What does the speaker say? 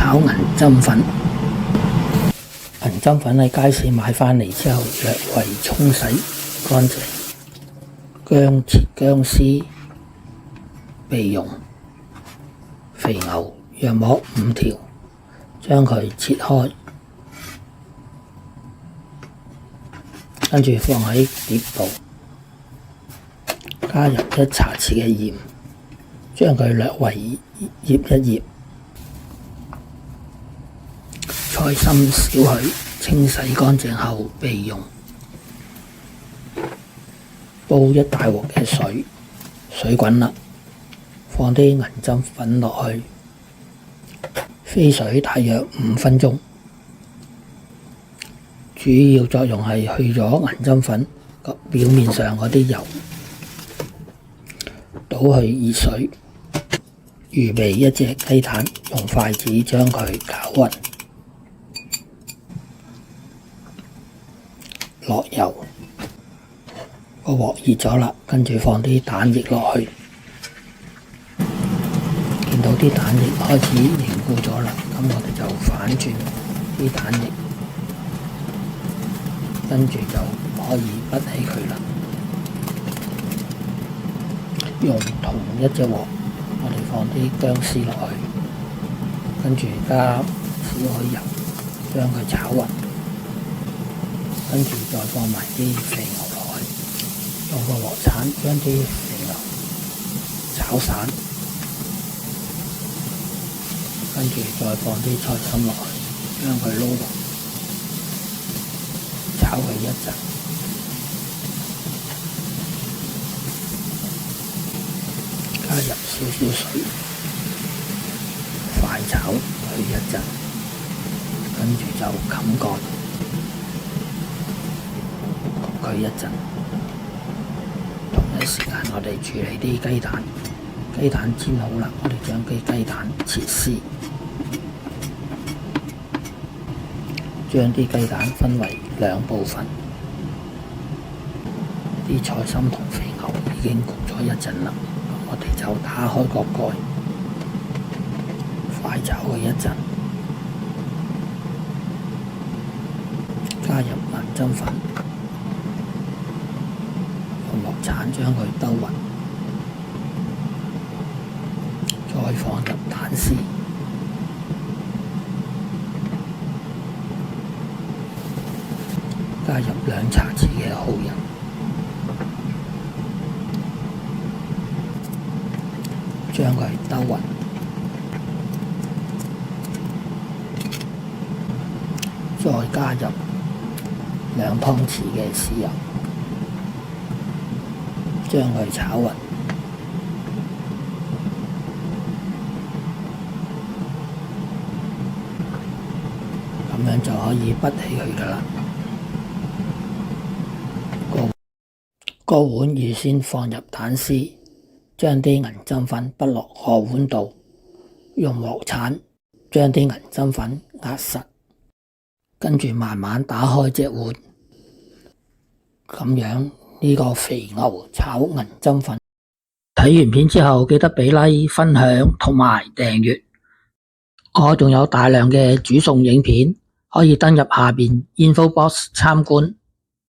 炒銀針粉。銀針粉喺街市買返嚟之後，略為沖洗乾淨，薑切薑絲備用。肥牛約莫5條，將佢切開，跟住放喺碟度，加入1茶匙嘅鹽，將佢略為醃一醃。菜心少許，清洗乾淨後備用。煲一大鑊嘅水，水滾啦，放啲銀針粉落去，飛水大約5分鐘。主要作用係去咗銀針粉表面上嗰啲油，倒去熱水，預備1隻雞蛋，用筷子將佢攪勻。落油，個鑊熱咗啦，跟住放啲蛋液落去，見到啲蛋液開始凝固咗啦，咁我哋就反轉啲蛋液，跟住就可以滗起佢啦。用同一隻鑊，我哋放啲薑絲落去，跟住加少許油，將佢炒勻。跟住再放埋啲肥牛落去，用個鑊鏟將啲肥牛炒散，跟住再放啲菜心落去，將佢撈勻，炒佢一陣，加入少少水，快炒佢一陣，跟住就冚蓋。佢一陣，同一時間我哋處理啲雞蛋，雞蛋煎好啦，我哋將雞蛋切絲，將啲雞蛋分為2部分。啲菜心同肥牛已經焗咗一陣啦，我哋就打開個蓋，快炒佢一陣，加入銀針粉。用鑊鏟將佢兜勻，再放入蛋絲，加入2茶匙嘅蠔油，將佢兜勻，再加入2湯匙嘅豉油。將佢炒勻，咁樣就可以滗起佢㗎喇。個碗預先放入蛋絲，將啲銀針粉滗落個碗度，用鑊鏟將啲銀針粉壓實，跟住慢慢打開隻碗，咁樣。呢個肥牛炒銀針粉，睇完片之後記得俾 like、分享同埋訂閱。我仲有大量嘅煮餸影片，可以登入下邊 info box 參觀。